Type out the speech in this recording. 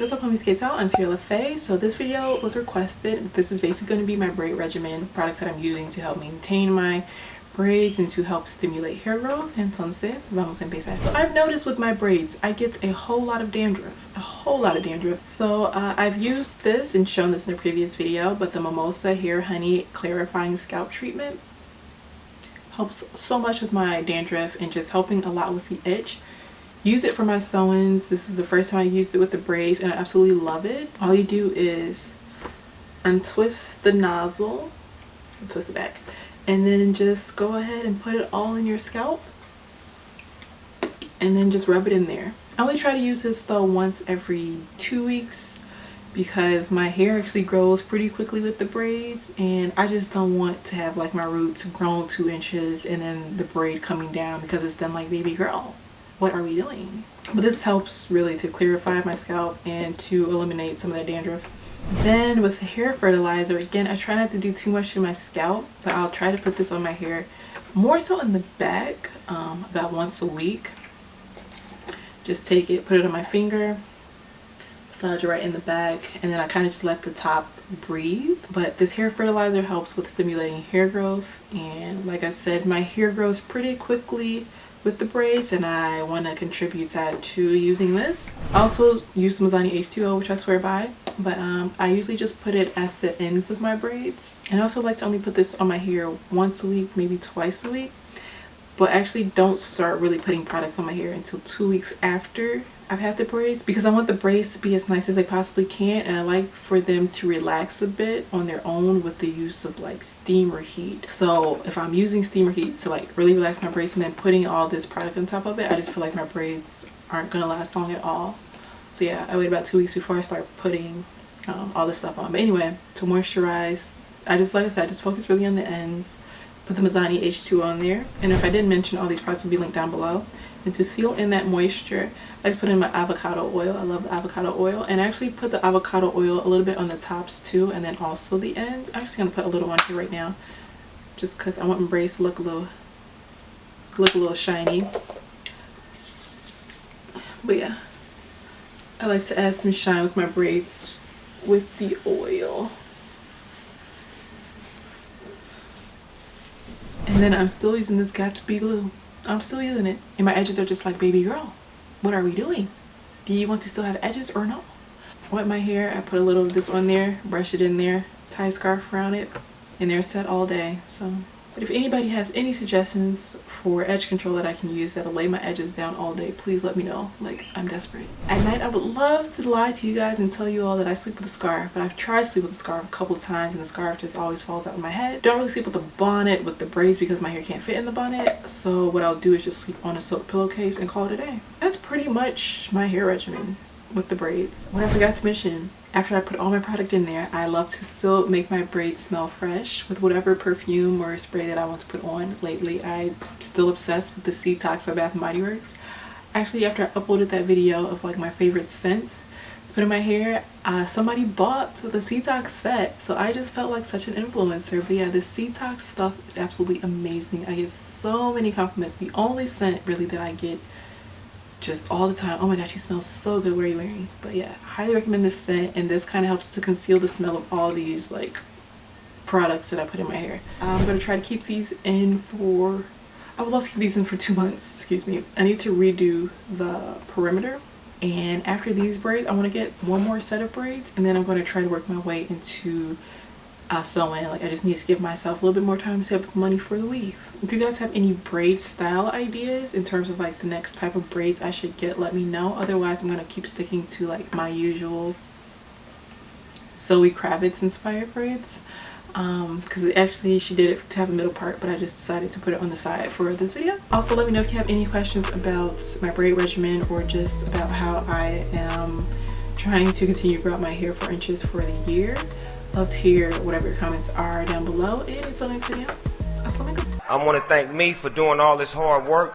What's up, homies? Carole, I'm Carole. So this video was requested. This is basically going to be my braid regimen, products that I'm using to help maintain my braids and to help stimulate hair growth. Entonces, vamos a empezar. I've noticed with my braids, I get a whole lot of dandruff. So I've used this and shown this in a previous video, but the Mimosa Hair Honey Clarifying Scalp Treatment helps so much with my dandruff and just helping a lot with the itch. Use it for my sew-ins. This is the first time I used it with the braids and I absolutely love it. All you do is untwist the nozzle, twist it back, and then just go ahead and put it all in your scalp and then just rub it in there. I only try to use this though once every 2 weeks because my hair actually grows pretty quickly with the braids and I just don't want to have like my roots grown 2 inches and then the braid coming down because it's then like, baby girl, what are we doing? But this helps really to clarify my scalp and to eliminate some of that dandruff. Then with the hair fertilizer, again, I try not to do too much to my scalp, but I'll try to put this on my hair more so in the back, about once a week. Just take it, put it on my finger, massage it right in the back, and then I kind of just let the top breathe. But this hair fertilizer helps with stimulating hair growth, and like I said, my hair grows pretty quickly with the braids and I want to contribute that to using this. I also use the Mizani H2O, which I swear by, but I usually just put it at the ends of my braids. And I also like to only put this on my hair once a week, maybe twice a week, but actually don't start really putting products on my hair until 2 weeks after I've had the braids, because I want the braids to be as nice as they possibly can and I like for them to relax a bit on their own with the use of like steam or heat. So if I'm using steam or heat to like really relax my braids and then putting all this product on top of it, I just feel like my braids aren't gonna last long at all. So yeah, I wait about 2 weeks before I start putting all this stuff on. But anyway, to moisturize, I just, like I said, just focus really on the ends. Put the Mizani H2O on there, and if I didn't mention, all these products will be linked down below. And to seal in that moisture, I just put in my avocado oil. I love the avocado oil, and I actually put the avocado oil a little bit on the tops too, and then also the ends. I'm actually gonna put a little on here right now, just because I want my braids to look a little shiny. But yeah, I like to add some shine with my braids with the oil. And then I'm still using this Got2Be glue. I'm still using it. And my edges are just like, baby girl, what are we doing? Do you want to still have edges or no? Wet my hair, I put a little of this on there, brush it in there, tie a scarf around it, and they're set all day. So, but if anybody has any suggestions for edge control that I can use that'll lay my edges down all day, please let me know. Like, I'm desperate. At night, I would love to lie to you guys and tell you all that I sleep with a scarf, but I've tried to sleep with a scarf a couple of times and the scarf just always falls out of my head. Don't really sleep with a bonnet with the braids because my hair can't fit in the bonnet, so what I'll do is just sleep on a silk pillowcase and call it a day. That's pretty much my hair regimen with the braids. What I forgot to mention, after I put all my product in there, I love to still make my braids smell fresh with whatever perfume or spray that I want to put on. Lately, I'm still obsessed with the Seatox by Bath & Body Works. Actually, after I uploaded that video of like my favorite scents to put in my hair, somebody bought the Seatox set, so I just felt like such an influencer. But yeah, the Seatox stuff is absolutely amazing. I get so many compliments. The only scent really that I get just all the time, oh my gosh, you smell so good, what are you wearing? But yeah, highly recommend this scent, and this kind of helps to conceal the smell of all these like products that I put in my hair. I'm going to try to keep these in for, I would love to keep these in for 2 months, excuse me. I need to redo the perimeter, and after these braids I want to get one more set of braids, and then I'm going to try to work my way into sewing. Like, I just need to give myself a little bit more time to save up money for the weave. If you guys have any braid style ideas in terms of like the next type of braids I should get, let me know. Otherwise, I'm gonna keep sticking to like my usual Zoe Kravitz inspired braids, because actually she did it to have a middle part, but I just decided to put it on the side for this video. Also, let me know if you have any questions about my braid regimen or just about how I am trying to continue to grow out my hair 4 inches for the year. Love to hear whatever your comments are down below, and until next video, I want to thank me for doing all this hard work.